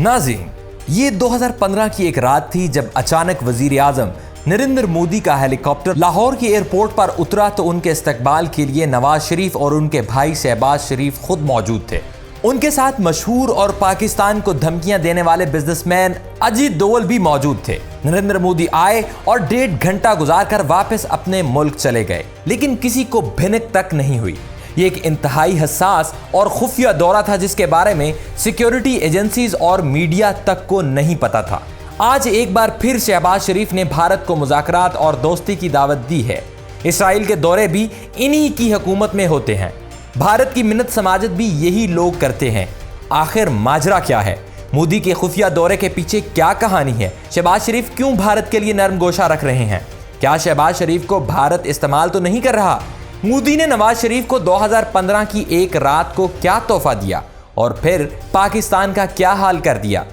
नाज़रीन, ये 2015 की एक रात थी जब अचानक वजीर आजम नरेंद्र मोदी का हेलीकॉप्टर लाहौर के एयरपोर्ट पर उतरा तो उनके इस्तकबाल के लिए नवाज शरीफ और उनके भाई शहबाज शरीफ खुद मौजूद थे। उनके साथ मशहूर और पाकिस्तान को धमकियां देने वाले बिजनेसमैन अजीत दोवल भी मौजूद थे। नरेंद्र मोदी आए और 1.5 घंटा गुजारकर वापस अपने मुल्क चले गए, लेकिन किसी को भिनक तक नहीं हुई। ये एक इंतहाई हसास और खुफिया दौरा था जिसके बारे में सिक्योरिटी एजेंसीज और मीडिया तक को नहीं पता था। आज एक बार फिर शहबाज शरीफ ने भारत को मुज़ाकरात और दोस्ती की दावत दी है। इसराइल के दौरे भी इन्हीं की हुकूमत में होते हैं। भारत की मिन्नत समाजत भी यही लोग करते हैं। आखिर माजरा क्या है? मोदी के खुफिया दौरे के पीछे क्या कहानी है? शहबाज शरीफ क्यों भारत के लिए नरम गोशा रख रहे हैं? क्या शहबाज शरीफ को भारत इस्तेमाल तो नहीं कर रहा? मोदी ने नवाज शरीफ को 2015 की एक रात को क्या तोहफा दिया और फिर पाकिस्तान का क्या हाल कर दिया?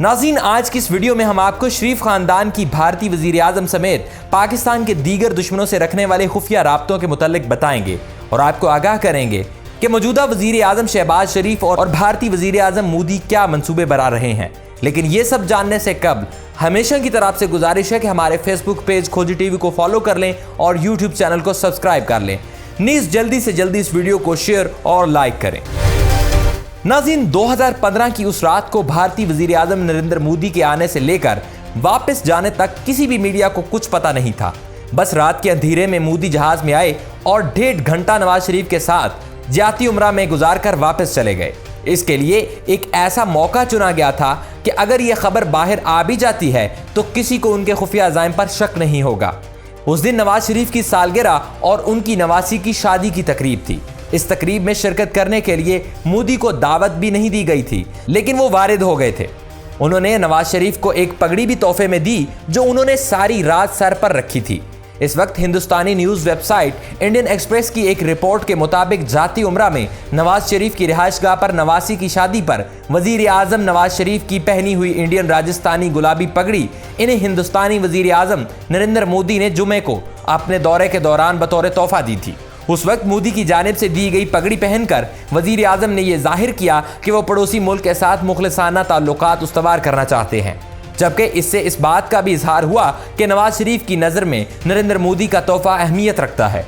नाज़रीन, आज की इस वीडियो में हम आपको शरीफ खानदान की भारतीय वजीर आजम समेत पाकिस्तान के दीगर दुश्मनों से रखने वाले खुफिया राब्तों के मुतालिक बताएंगे और आपको आगाह करेंगे कि मौजूदा वजीर आजम शहबाज शरीफ और भारतीय वजीर आजम मोदी क्या मंसूबे बना रहे हैं। लेकिन ये सब जानने से कबल हमेशा की तरह आपसे गुजारिश है कि हमारे फेसबुक पेज खोजी टीवी को फॉलो कर लें और यूट्यूब चैनल को सब्सक्राइब कर लें। नीज जल्दी से जल्दी इस वीडियो को शेयर और लाइक करें। नाज़रीन, 2015 की उस रात को भारतीय वजीर आजम नरेंद्र मोदी के आने से लेकर वापस जाने तक किसी भी मीडिया को कुछ पता नहीं था। बस रात के अंधेरे में मोदी जहाज में आए और 1.5 घंटा नवाज शरीफ के साथ ज्याती उम्रा में गुजारकर वापस चले गए। इसके लिए एक ऐसा मौका चुना गया था कि अगर यह खबर बाहर आ भी जाती है तो किसी को उनके खुफिया अज़ाइम पर शक नहीं होगा। उस दिन नवाज शरीफ की सालगिरह और उनकी नवासी की शादी की तकरीब थी। इस तकरीब में शिरकत करने के लिए मोदी को दावत भी नहीं दी गई थी, लेकिन वो वारिद हो गए थे। उन्होंने नवाज शरीफ को एक पगड़ी भी तोहफे में दी जो उन्होंने सारी रात सर पर रखी थी। इस वक्त हिंदुस्तानी न्यूज़ वेबसाइट इंडियन एक्सप्रेस की एक रिपोर्ट के मुताबिक जाती उम्रा में नवाज शरीफ की रिहाइशगाह पर नवासी की शादी पर वजीर आजम नवाज शरीफ की पहनी हुई इंडियन राजस्थानी गुलाबी पगड़ी इन्हें हिंदुस्तानी वजीर आजम नरेंद्र मोदी ने जुमे को अपने दौरे के दौरान बतौर तोहफा दी थी। उस वक्त मोदी की जानिब से दी गई पगड़ी पहनकर वजीर आजम ने यह जाहिर किया कि वो पड़ोसी मुल्क के साथ मुखलिसाना ताल्लुकात उस्तवार करना चाहते हैं, जबकि इससे इस बात का भी इजहार हुआ कि नवाज शरीफ की नज़र में नरेंद्र मोदी का तोहफा अहमियत रखता है।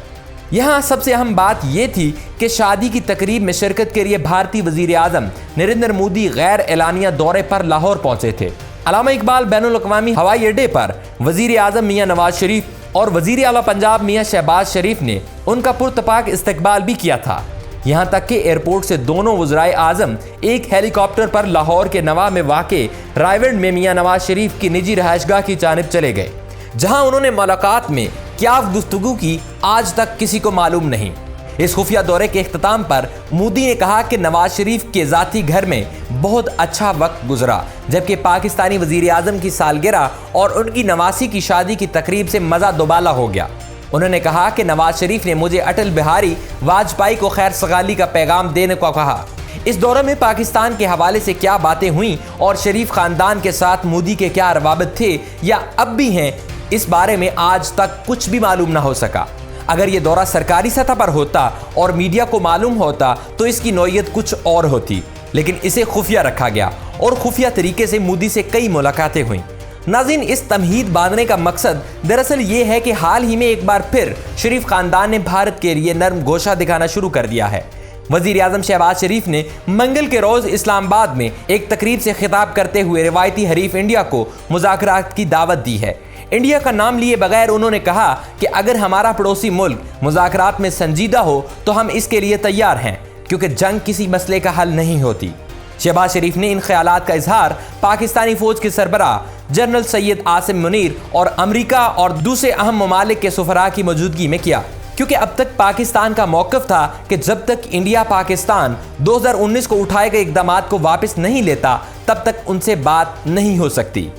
यहाँ सबसे अहम बात यह थी कि शादी की तकरीब में शिरकत के लिए भारतीय वजीर आजम नरेंद्र मोदी गैर एलानिया दौरे पर लाहौर पहुंचे थे। अल्लामा इकबाल बैनुल अक़वामी हवाई अड्डे पर वजीर आजम मियाँ नवाज शरीफ और वजीर आला पंजाब मियाँ शहबाज शरीफ ने उनका पुरतपाक इस्तकबाल भी किया था। यहाँ तक कि एयरपोर्ट से दोनों वज़राए आज़म एक हेलीकॉप्टर पर लाहौर के नवा में वाक़े रायवंड में मियाँ नवाज शरीफ की निजी रहायशगाह की जानिब चले गए, जहाँ उन्होंने मुलाकात में क्या गुफ्तगू की आज तक किसी को मालूम नहीं। इस खुफिया दौरे के इख्तिताम पर मोदी ने कहा कि नवाज शरीफ के ज़ाती घर में बहुत अच्छा वक्त गुजरा, जबकि पाकिस्तानी वजीर आजम की सालगिरह और उनकी नवासी की शादी की तकरीब से मज़ा दोबाला हो गया। उन्होंने कहा कि नवाज शरीफ ने मुझे अटल बिहारी वाजपेयी को खैर सगाली का पैगाम देने को कहा। इस दौरे में पाकिस्तान के हवाले से क्या बातें हुई और शरीफ खानदान के साथ मोदी के क्या रवाबत थे या अब भी हैं, इस बारे में आज तक कुछ भी मालूम ना हो सका। अगर ये दौरा सरकारी सतह पर होता और मीडिया को मालूम होता तो इसकी नौयत कुछ और होती, लेकिन इसे खुफिया रखा गया और खुफिया तरीके से मोदी से कई मुलाकातें हुई। नाज़रीन, इस तमहीद बांधने का मकसद दरअसल ये है कि हाल ही में एक बार फिर शरीफ खानदान ने भारत के लिए नरम गोशा दिखाना शुरू कर दिया है। वजीर आजम शहबाज शरीफ ने मंगल के रोज़ इस्लामाबाद में एक तकरीब से खिताब करते हुए रिवायती हरीफ इंडिया को मुज़ाकरात की दावत दी है। इंडिया का नाम लिए बगैर उन्होंने कहा कि अगर हमारा पड़ोसी मुल्क मुज़ाकरात में संजीदा हो तो हम इसके लिए तैयार हैं, क्योंकि जंग किसी मसले का हल नहीं होती। शहबाज शरीफ ने इन ख्यालात का इजहार पाकिस्तानी फौज के सरबराह जनरल सैयद आसिम मुनीर और अमेरिका और दूसरे अहम ममालिक के सुफरा की मौजूदगी में किया, क्योंकि अब तक पाकिस्तान का मौक़िफ़ था कि जब तक इंडिया पाकिस्तान 2019 को उठाए गए इक़दामात को वापस नहीं लेता तब तक उनसे बात नहीं हो सकती।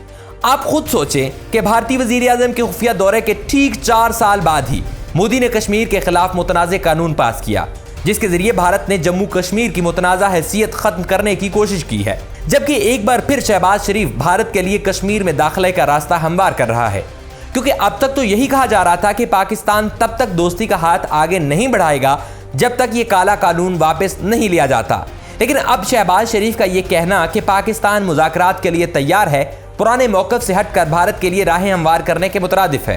आप खुद सोचें कि भारतीय वज़ीर आज़म के खुफिया दौरे के ठीक 4 साल बाद ही मोदी ने कश्मीर के खिलाफ मुतनाज़ कानून पास किया, जिसके जरिए भारत ने जम्मू कश्मीर की मुतनाज़ा हैसियत खत्म करने की कोशिश की है। जबकि एक बार फिर शहबाज शरीफ भारत के लिए कश्मीर में दाखिले का रास्ता हमवार कर रहा है, क्योंकि अब तक तो यही कहा जा रहा था कि पाकिस्तान तब तक दोस्ती का हाथ आगे नहीं बढ़ाएगा जब तक ये काला कानून वापस नहीं लिया जाता। लेकिन अब शहबाज शरीफ का यह कहना कि पाकिस्तान मुज़ाकरात के लिए तैयार है, पुराने मौक़िफ़ से हटकर भारत के लिए राहें हमवार करने के मुतरादिफ है।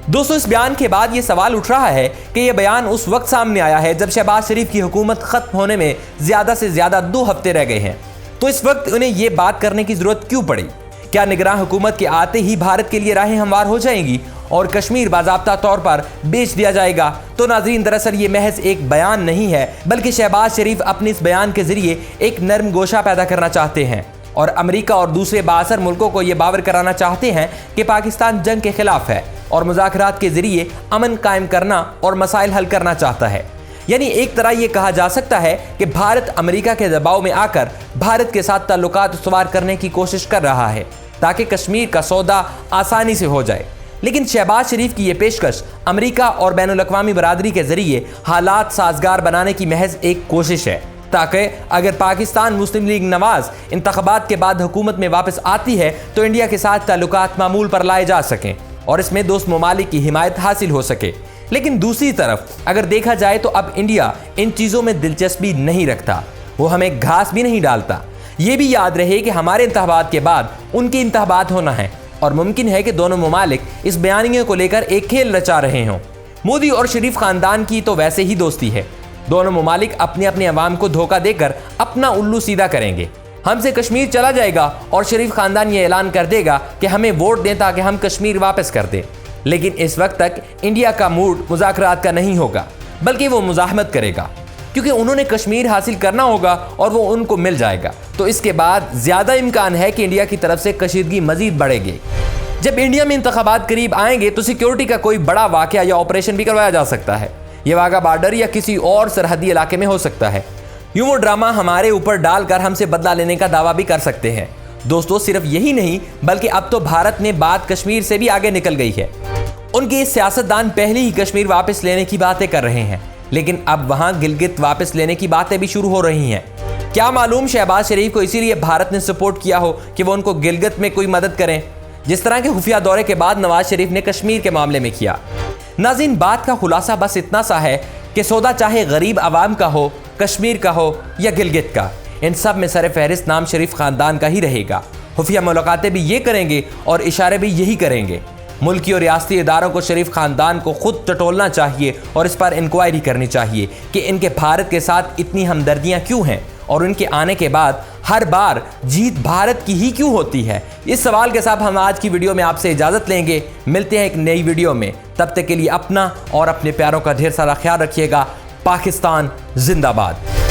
दोस्तों, इस बयान के बाद यह सवाल उठ रहा है कि यह बयान उस वक्त सामने आया है जब शहबाज शरीफ की हुकूमत खत्म होने में ज्यादा से ज्यादा 2 हफ्ते रह गए हैं। तो इस वक्त उन्हें यह बात करने की जरूरत क्यों पड़ी? क्या निगरान हुकूमत के आते ही भारत के लिए राहें हमवार हो जाएंगी और कश्मीर बाज़ाब्ता तौर पर बेच दिया जाएगा? तो नाज़रीन, दरअसल ये महज एक बयान नहीं है, बल्कि शहबाज शरीफ अपने इस बयान के जरिए एक नरम गोशा पैदा करना चाहते हैं और अमेरिका और दूसरे बाअसर मुल्कों को ये बावर कराना चाहते हैं कि पाकिस्तान जंग के खिलाफ है और मुज़ाकरात के जरिए अमन कायम करना और मसाइल हल करना चाहता है। यानी एक तरह ये कहा जा सकता है कि भारत अमेरिका के दबाव में आकर भारत के साथ ताल्लुकात उस्तवार करने की कोशिश कर रहा है ताकि कश्मीर का सौदा आसानी से हो जाए। लेकिन शहबाज शरीफ की यह पेशकश अमेरिका और बैनुल-अक़वामी बरादरी के जरिए हालात साजगार बनाने की महज एक कोशिश है, ताकि अगर पाकिस्तान मुस्लिम लीग नवाज इंतखाबात के बाद हुकूमत में वापस आती है तो इंडिया के साथ ताल्लुकात मामूल पर लाए जा सकें और इसमें दोस्त ममालिक की हिमायत हासिल हो सके। लेकिन दूसरी तरफ अगर देखा जाए तो अब इंडिया इन चीज़ों में दिलचस्पी नहीं रखता, वो हमें घास भी नहीं डालता। ये भी याद रहे कि हमारे इंतखाबात के बाद उनके इंतखाबात होना है और मुमकिन है कि दोनों ममालिक इस बयानियों को लेकर एक खेल रचा रहे हों। मोदी और शरीफ खानदान की तो वैसे ही दोस्ती है, दोनों ममालिक अपने अपने अवाम को धोखा देकर अपना उल्लू सीधा करेंगे। हमसे कश्मीर चला जाएगा और शरीफ खानदान ये ऐलान कर देगा कि हमें वोट दें ताकि हम कश्मीर वापस कर दें। लेकिन इस वक्त तक इंडिया का मूड मुज़ाकरात का नहीं होगा, बल्कि वो मुज़ाहमत करेगा, क्योंकि उन्होंने कश्मीर हासिल करना होगा और वो उनको मिल जाएगा। तो इसके बाद ज़्यादा इम्कान है कि इंडिया की तरफ से कशीदगी मज़ीद बढ़ेगी। जब इंडिया में इंतखाबात करीब आएंगे तो सिक्योरिटी का कोई बड़ा वाक़या या ऑपरेशन भी करवाया जा सकता है। ये वाघा बॉर्डर या किसी और सरहदी इलाके में हो सकता है। यूं वो ड्रामा हमारे ऊपर डालकर हमसे बदला लेने का दावा भी कर सकते हैं। दोस्तों, सिर्फ यही नहीं बल्कि अब तो भारत ने बात कश्मीर से भी आगे निकल गई है। उनके सियासतदान पहले ही कश्मीर वापस लेने की बातें कर रहे हैं, लेकिन अब वहां गिलगित वापस लेने की बातें भी शुरू हो रही हैं। क्या मालूम शहबाज शरीफ को इसीलिए भारत ने सपोर्ट किया हो कि वो उनको गिलगित में कोई मदद करें, जिस तरह के खुफिया दौरे के बाद नवाज शरीफ ने कश्मीर के मामले में किया। नाज़रीन, बात का खुलासा बस इतना सा है कि सौदा चाहे गरीब आवाम का हो, कश्मीर का हो या गिलगित का, इन सब में सर फहरिस्त नाम शरीफ खानदान का ही रहेगा। खुफिया मुलाकातें भी ये करेंगे और इशारे भी यही करेंगे। मुल्की और रियासती इदारों को शरीफ खानदान को खुद टटोलना चाहिए और इस पर इंक्वायरी करनी चाहिए कि इनके भारत के साथ इतनी हमदर्दियाँ क्यों हैं और उनके आने के बाद हर बार जीत भारत की ही क्यों होती है। इस सवाल के साथ हम आज की वीडियो में आपसे इजाज़त लेंगे। मिलते हैं एक नई वीडियो में, तब तक के लिए अपना और अपने प्यारों का ढेर सारा ख्याल रखिएगा। पाकिस्तान जिंदाबाद।